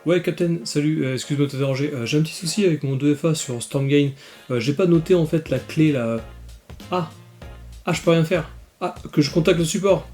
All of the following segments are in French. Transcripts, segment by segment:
Ouais Captain, salut, excuse-moi de te déranger, j'ai un petit souci avec mon 2FA sur Stormgain. J'ai pas noté en fait la clé là. Ah, je peux rien faire. Ah, que je contacte le support.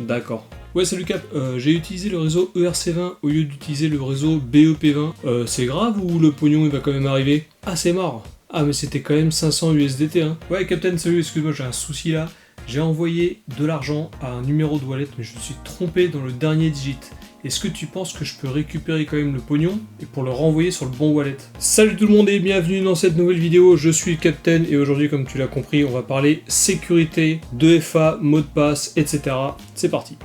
D'accord. Ouais salut Cap, j'ai utilisé le réseau ERC20 au lieu d'utiliser le réseau BEP20. C'est grave ou le pognon il va quand même arriver? Ah c'est mort. Ah mais c'était quand même 500 USDT hein. Ouais Captain, salut, excuse-moi, j'ai un souci là. J'ai envoyé de l'argent à un numéro de wallet mais je me suis trompé dans le dernier digit. Est-ce que tu penses que je peux récupérer quand même le pognon et pour le renvoyer sur le bon wallet? Salut tout le monde et bienvenue dans cette nouvelle vidéo, je suis le Captain et aujourd'hui comme tu l'as compris on va parler sécurité, 2FA, mot de passe, etc. C'est parti.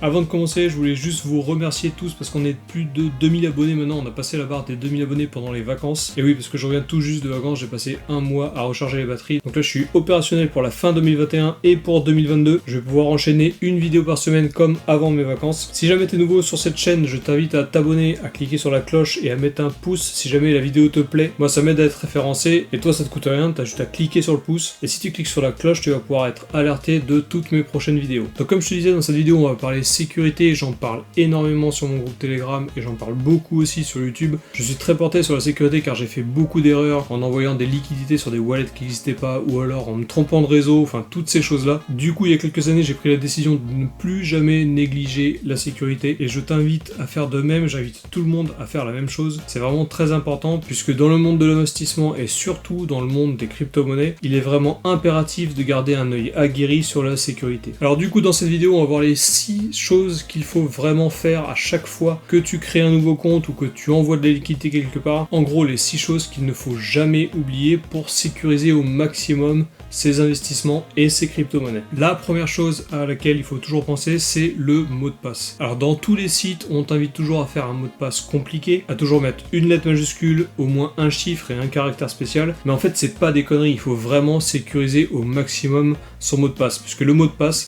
Avant de commencer, je voulais juste vous remercier tous parce qu'on est plus de 2000 abonnés maintenant, on a passé la barre des 2000 abonnés pendant les vacances. Et oui, parce que je reviens tout juste de vacances, j'ai passé un mois à recharger les batteries. Donc là, je suis opérationnel pour la fin 2021 et pour 2022. Je vais pouvoir enchaîner une vidéo par semaine comme avant mes vacances. Si jamais t'es nouveau sur cette chaîne, je t'invite à t'abonner, à cliquer sur la cloche et à mettre un pouce si jamais la vidéo te plaît. Moi, ça m'aide à être référencé et toi, ça te coûte rien, t'as juste à cliquer sur le pouce. Et si tu cliques sur la cloche, tu vas pouvoir être alerté de toutes mes prochaines vidéos. Donc comme je te disais, dans cette vidéo, on va parler sécurité, j'en parle énormément sur mon groupe Telegram et j'en parle beaucoup aussi sur YouTube. Je suis très porté sur la sécurité car j'ai fait beaucoup d'erreurs en envoyant des liquidités sur des wallets qui n'existaient pas ou alors en me trompant de réseau, enfin toutes ces choses-là. Du coup, il y a quelques années, j'ai pris la décision de ne plus jamais négliger la sécurité et je t'invite à faire de même, j'invite tout le monde à faire la même chose. C'est vraiment très important puisque dans le monde de l'investissement et surtout dans le monde des crypto-monnaies, il est vraiment impératif de garder un œil aguerri sur la sécurité. Alors du coup, dans cette vidéo, on va voir les 6 choses qu'il faut vraiment faire à chaque fois que tu crées un nouveau compte ou que tu envoies de la liquidité quelque part. En gros, les 6 choses qu'il ne faut jamais oublier pour sécuriser au maximum ses investissements et ses crypto-monnaies. La première chose à laquelle il faut toujours penser, c'est le mot de passe. Alors dans tous les sites, on t'invite toujours à faire un mot de passe compliqué, à toujours mettre une lettre majuscule, au moins un chiffre et un caractère spécial, mais en fait c'est pas des conneries, il faut vraiment sécuriser au maximum son mot de passe, puisque le mot de passe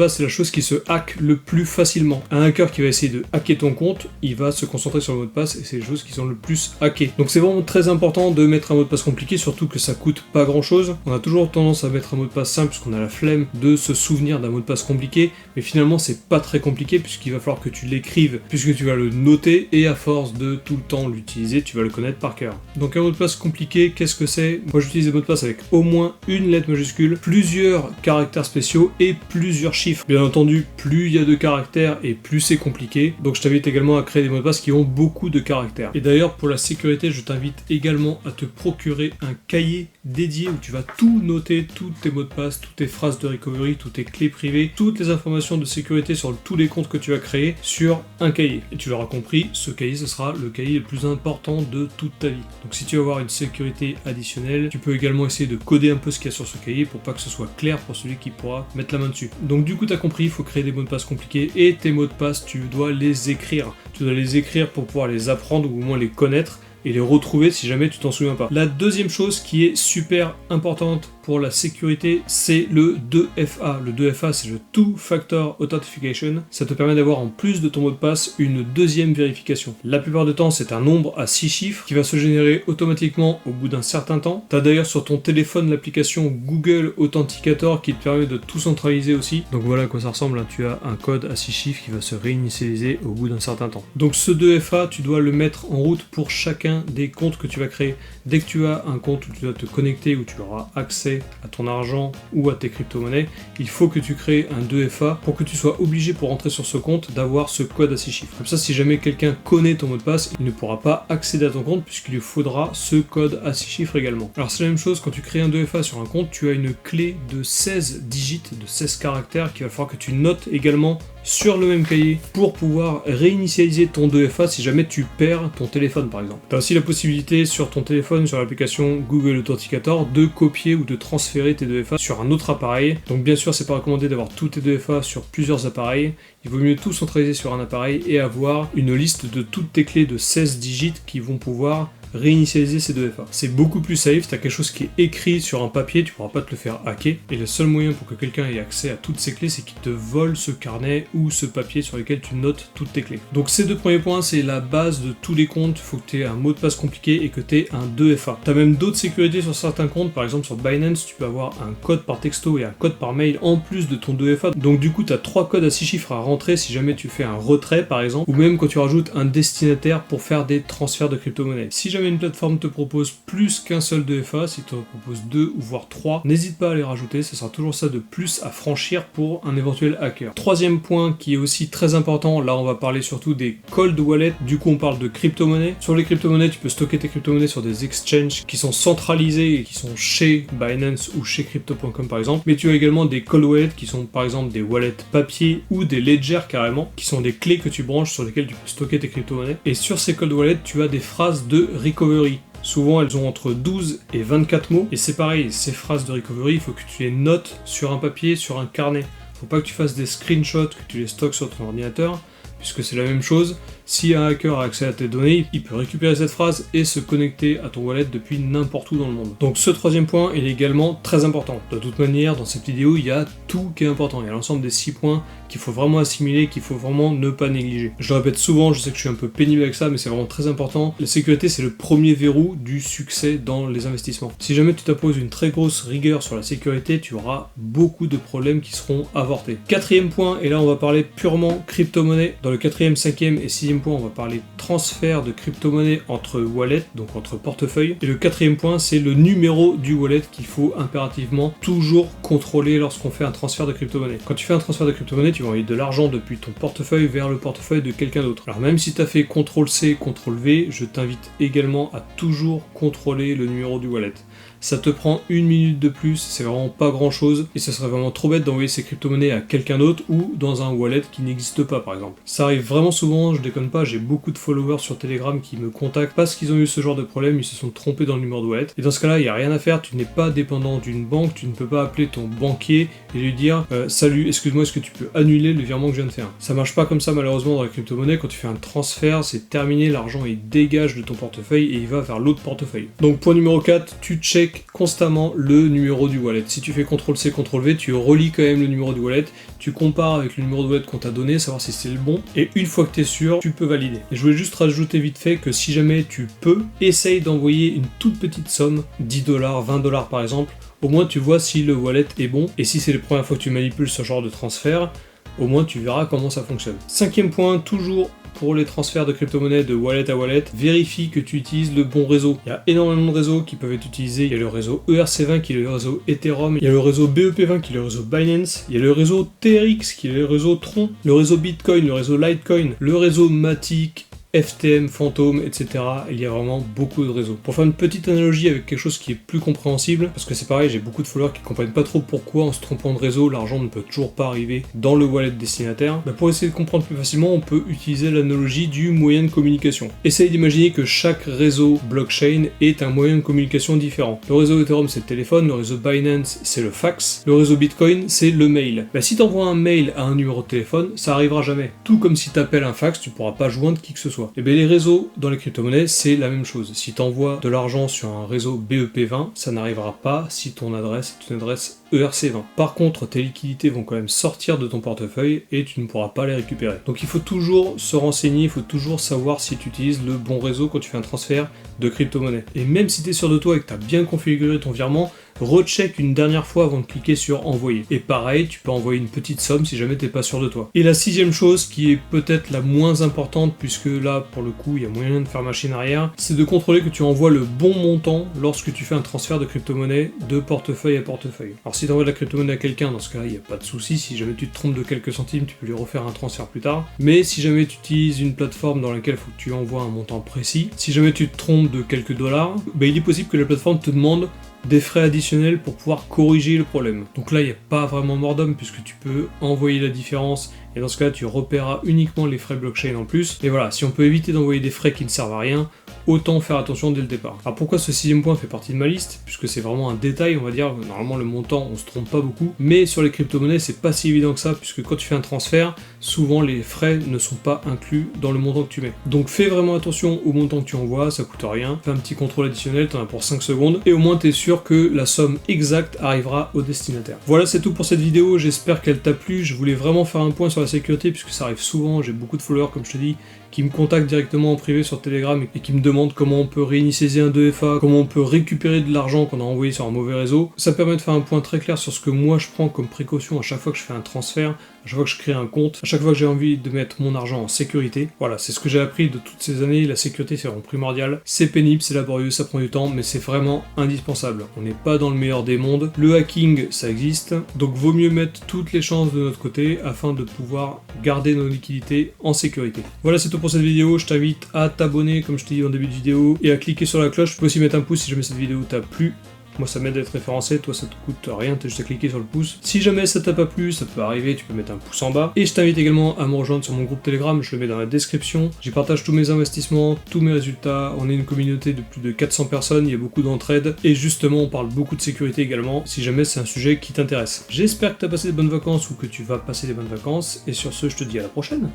c'est la chose qui se hack le plus facilement. Un hacker qui va essayer de hacker ton compte, il va se concentrer sur le mot de passe et c'est les choses qui sont le plus hackées. Donc c'est vraiment très important de mettre un mot de passe compliqué, surtout que ça coûte pas grand chose. On a toujours tendance à mettre un mot de passe simple puisqu'on a la flemme de se souvenir d'un mot de passe compliqué, mais finalement c'est pas très compliqué puisqu'il va falloir que tu l'écrives, puisque tu vas le noter et à force de tout le temps l'utiliser, tu vas le connaître par cœur. Donc un mot de passe compliqué, qu'est-ce que c'est? Moi j'utilise des mots de passe avec au moins une lettre majuscule, plusieurs caractères spéciaux et plusieurs chiffres. Bien entendu, plus il y a de caractères et plus c'est compliqué, donc je t'invite également à créer des mots de passe qui ont beaucoup de caractères. Et d'ailleurs pour la sécurité, je t'invite également à te procurer un cahier dédié où tu vas tout noter, tous tes mots de passe, toutes tes phrases de recovery, toutes tes clés privées, toutes les informations de sécurité sur tous les comptes que tu vas créer sur un cahier. Et tu l'auras compris, ce cahier ce sera le cahier le plus important de toute ta vie. Donc si tu veux avoir une sécurité additionnelle, tu peux également essayer de coder un peu ce qu'il y a sur ce cahier pour pas que ce soit clair pour celui qui pourra mettre la main dessus. Donc du coup tu as compris, il faut créer des mots de passe compliqués et tes mots de passe tu dois les écrire. Tu dois les écrire pour pouvoir les apprendre ou au moins les connaître et les retrouver si jamais tu t'en souviens pas. La deuxième chose qui est super importante pour la sécurité, c'est le 2FA. Le 2FA, c'est le Two Factor Authentication. Ça te permet d'avoir en plus de ton mot de passe une deuxième vérification. La plupart du temps, c'est un nombre à 6 chiffres qui va se générer automatiquement au bout d'un certain temps. Tu as d'ailleurs sur ton téléphone l'application Google Authenticator qui te permet de tout centraliser aussi. Donc voilà à quoi ça ressemble, hein. Tu as un code à 6 chiffres qui va se réinitialiser au bout d'un certain temps. Donc ce 2FA, tu dois le mettre en route pour chacun des comptes que tu vas créer. Dès que tu as un compte où tu dois te connecter, où tu auras accès à ton argent ou à tes crypto-monnaies, il faut que tu crées un 2FA pour que tu sois obligé pour rentrer sur ce compte d'avoir ce code à 6 chiffres. Comme ça, si jamais quelqu'un connaît ton mot de passe, il ne pourra pas accéder à ton compte puisqu'il lui faudra ce code à 6 chiffres également. Alors c'est la même chose, quand tu crées un 2FA sur un compte, tu as une clé de 16 digits, de 16 caractères qu'il va falloir que tu notes également sur le même cahier pour pouvoir réinitialiser ton 2FA si jamais tu perds ton téléphone par exemple. Tu as aussi la possibilité sur ton téléphone, sur l'application Google Authenticator, de copier ou de transférer tes 2FA sur un autre appareil. Donc bien sûr, c'est pas recommandé d'avoir tous tes 2FA sur plusieurs appareils. Il vaut mieux tout centraliser sur un appareil et avoir une liste de toutes tes clés de 16 digits qui vont pouvoir réinitialiser ces 2FA. C'est beaucoup plus safe, tu as quelque chose qui est écrit sur un papier, tu pourras pas te le faire hacker, et le seul moyen pour que quelqu'un ait accès à toutes ces clés, c'est qu'il te vole ce carnet ou ce papier sur lequel tu notes toutes tes clés. Donc ces deux premiers points, c'est la base de tous les comptes, il faut que tu aies un mot de passe compliqué et que tu aies un 2FA. Tu as même d'autres sécurités sur certains comptes, par exemple sur Binance, tu peux avoir un code par texto et un code par mail en plus de ton 2FA, donc du coup tu as 3 codes à 6 chiffres à rentrer si jamais tu fais un retrait par exemple, ou même quand tu rajoutes un destinataire pour faire des transferts de crypto-monnaie. Si jamais une plateforme te propose plus qu'un seul 2FA, si tu en proposes 2 ou voire 3, n'hésite pas à les rajouter, ce sera toujours ça de plus à franchir pour un éventuel hacker. Troisième point qui est aussi très important, là on va parler surtout des cold wallets, du coup on parle de crypto-monnaies. Sur les crypto-monnaies, tu peux stocker tes crypto-monnaies sur des exchanges qui sont centralisés et qui sont chez Binance ou chez crypto.com par exemple, mais tu as également des cold wallets qui sont par exemple des wallets papier ou des ledgers carrément, qui sont des clés que tu branches sur lesquelles tu peux stocker tes crypto-monnaies. Et sur ces cold wallets, tu as des phrases de recovery. Souvent, elles ont entre 12 et 24 mots. Et c'est pareil, ces phrases de recovery, il faut que tu les notes sur un papier, sur un carnet. Faut pas que tu fasses des screenshots, que tu les stockes sur ton ordinateur, puisque c'est la même chose. Si un hacker a accès à tes données, il peut récupérer cette phrase et se connecter à ton wallet depuis n'importe où dans le monde. Donc ce troisième point est également très important. De toute manière, dans cette vidéo, il y a tout qui est important. Il y a l'ensemble des 6 points qu'il faut vraiment assimiler, qu'il faut vraiment ne pas négliger. Je le répète souvent, je sais que je suis un peu pénible avec ça, mais c'est vraiment très important. La sécurité, c'est le premier verrou du succès dans les investissements. Si jamais tu t'imposes une très grosse rigueur sur la sécurité, tu auras beaucoup de problèmes qui seront avortés. Quatrième point, et là on va parler purement crypto-monnaie. Dans le quatrième, cinquième et sixième point, on va parler transfert de crypto-monnaie entre wallets, donc entre portefeuilles. Et le quatrième point, c'est le numéro du wallet qu'il faut impérativement toujours contrôler lorsqu'on fait un transfert de crypto-monnaie. Quand tu fais un transfert de crypto-monnaie, tu vas envoyer de l'argent depuis ton portefeuille vers le portefeuille de quelqu'un d'autre. Alors même si tu as fait CTRL-C, CTRL-V, je t'invite également à toujours contrôler le numéro du wallet. Ça te prend 1 minute de plus, c'est vraiment pas grand chose, et ce serait vraiment trop bête d'envoyer ces crypto-monnaies à quelqu'un d'autre ou dans un wallet qui n'existe pas par exemple. Ça arrive vraiment souvent, je déconne pas, j'ai beaucoup de followers sur Telegram qui me contactent parce qu'ils ont eu ce genre de problème, ils se sont trompés dans le numéro de wallet. Et dans ce cas-là, il n'y a rien à faire, tu n'es pas dépendant d'une banque, tu ne peux pas appeler ton banquier et lui dire salut, excuse-moi, est-ce que tu peux annuler le virement que je viens de faire? Ça marche pas comme ça malheureusement dans la crypto-monnaie, quand tu fais un transfert, c'est terminé, l'argent il dégage de ton portefeuille et il va vers l'autre portefeuille. Donc point numéro 4, tu check constamment le numéro du wallet. Si tu fais CTRL-C, CTRL-V, tu relis quand même le numéro du wallet, tu compares avec le numéro de wallet qu'on t'a donné, savoir si c'est le bon, et une fois que tu es sûr, tu peux valider. Et je voulais juste rajouter vite fait que si jamais tu peux, essaye d'envoyer une toute petite somme, 10$, 20$ par exemple, au moins tu vois si le wallet est bon, et si c'est la première fois que tu manipules ce genre de transfert, au moins tu verras comment ça fonctionne. Cinquième point, toujours pour les transferts de crypto-monnaie de wallet à wallet, vérifie que tu utilises le bon réseau. Il y a énormément de réseaux qui peuvent être utilisés. Il y a le réseau ERC20 qui est le réseau Ethereum, il y a le réseau BEP20 qui est le réseau Binance, il y a le réseau TRX qui est le réseau Tron, le réseau Bitcoin, le réseau Litecoin, le réseau Matic, FTM, Phantom, etc. Il y a vraiment beaucoup de réseaux. Pour faire une petite analogie avec quelque chose qui est plus compréhensible, parce que c'est pareil, j'ai beaucoup de followers qui comprennent pas trop pourquoi en se trompant de réseau, l'argent ne peut toujours pas arriver dans le wallet destinataire. Pour essayer de comprendre plus facilement, on peut utiliser l'analogie du moyen de communication. Essaye d'imaginer que chaque réseau blockchain est un moyen de communication différent. Le réseau Ethereum c'est le téléphone, le réseau Binance c'est le fax, le réseau Bitcoin c'est le mail. Si tu envoies un mail à un numéro de téléphone, ça arrivera jamais. Tout comme si tu appelles un fax, tu pourras pas joindre qui que ce soit. Et bien les réseaux dans les crypto-monnaies, c'est la même chose. Si tu envoies de l'argent sur un réseau BEP20, ça n'arrivera pas si ton adresse est une adresse ERC20. Par contre, tes liquidités vont quand même sortir de ton portefeuille et tu ne pourras pas les récupérer. Donc il faut toujours se renseigner, il faut toujours savoir si tu utilises le bon réseau quand tu fais un transfert de crypto-monnaie. Et même si tu es sûr de toi et que tu as bien configuré ton virement, recheck une dernière fois avant de cliquer sur envoyer. Et pareil, tu peux envoyer une petite somme si jamais t'es pas sûr de toi. Et la sixième chose, qui est peut-être la moins importante, puisque là, pour le coup, il y a moyen de faire machine arrière, c'est de contrôler que tu envoies le bon montant lorsque tu fais un transfert de crypto-monnaie de portefeuille à portefeuille. Alors si tu envoies de la crypto-monnaie à quelqu'un, dans ce cas-là, il n'y a pas de souci. Si jamais tu te trompes de quelques centimes, tu peux lui refaire un transfert plus tard. Mais si jamais tu utilises une plateforme dans laquelle il faut que tu envoies un montant précis, si jamais tu te trompes de quelques dollars, il est possible que la plateforme te demande des frais additionnels pour pouvoir corriger le problème. Donc là, il n'y a pas vraiment mort d'homme puisque tu peux envoyer la différence et dans ce cas-là, tu repéreras uniquement les frais blockchain en plus. Et voilà, si on peut éviter d'envoyer des frais qui ne servent à rien, autant faire attention dès le départ. Alors pourquoi ce 6ème point fait partie de ma liste? Puisque c'est vraiment un détail, on va dire, normalement le montant, on se trompe pas beaucoup, mais sur les crypto-monnaies, c'est pas si évident que ça, puisque quand tu fais un transfert, souvent les frais ne sont pas inclus dans le montant que tu mets. Donc fais vraiment attention au montant que tu envoies, ça coûte rien, fais un petit contrôle additionnel, t'en as pour 5 secondes, et au moins t'es sûr que la somme exacte arrivera au destinataire. Voilà, c'est tout pour cette vidéo, j'espère qu'elle t'a plu, je voulais vraiment faire un point sur la sécurité, puisque ça arrive souvent, j'ai beaucoup de followers, comme je te dis, qui me contactent directement en privé sur Telegram et qui me demandent comment on peut réinitialiser un 2FA, comment on peut récupérer de l'argent qu'on a envoyé sur un mauvais réseau. Ça permet de faire un point très clair sur ce que moi je prends comme précaution à chaque fois que je fais un transfert, à chaque fois que je crée un compte, à chaque fois que j'ai envie de mettre mon argent en sécurité. Voilà, c'est ce que j'ai appris de toutes ces années, la sécurité c'est vraiment primordial. C'est pénible, c'est laborieux, ça prend du temps, mais c'est vraiment indispensable. On n'est pas dans le meilleur des mondes, le hacking ça existe, donc vaut mieux mettre toutes les chances de notre côté afin de pouvoir garder nos liquidités en sécurité. Voilà, c'est tout pour cette vidéo, je t'invite à t'abonner comme je t'ai dit en début de vidéo et à cliquer sur la cloche. Tu peux aussi mettre un pouce si jamais cette vidéo t'a plu. Moi ça m'aide d'être référencé, toi ça te coûte rien, t'as juste à cliquer sur le pouce. Si jamais ça t'a pas plu, ça peut arriver, tu peux mettre un pouce en bas. Et je t'invite également à me rejoindre sur mon groupe Telegram, je le mets dans la description. J'y partage tous mes investissements, tous mes résultats. On est une communauté de plus de 400 personnes, il y a beaucoup d'entraide. Et justement on parle beaucoup de sécurité également, si jamais c'est un sujet qui t'intéresse. J'espère que t'as passé de bonnes vacances ou que tu vas passer des bonnes vacances. Et sur ce, je te dis à la prochaine.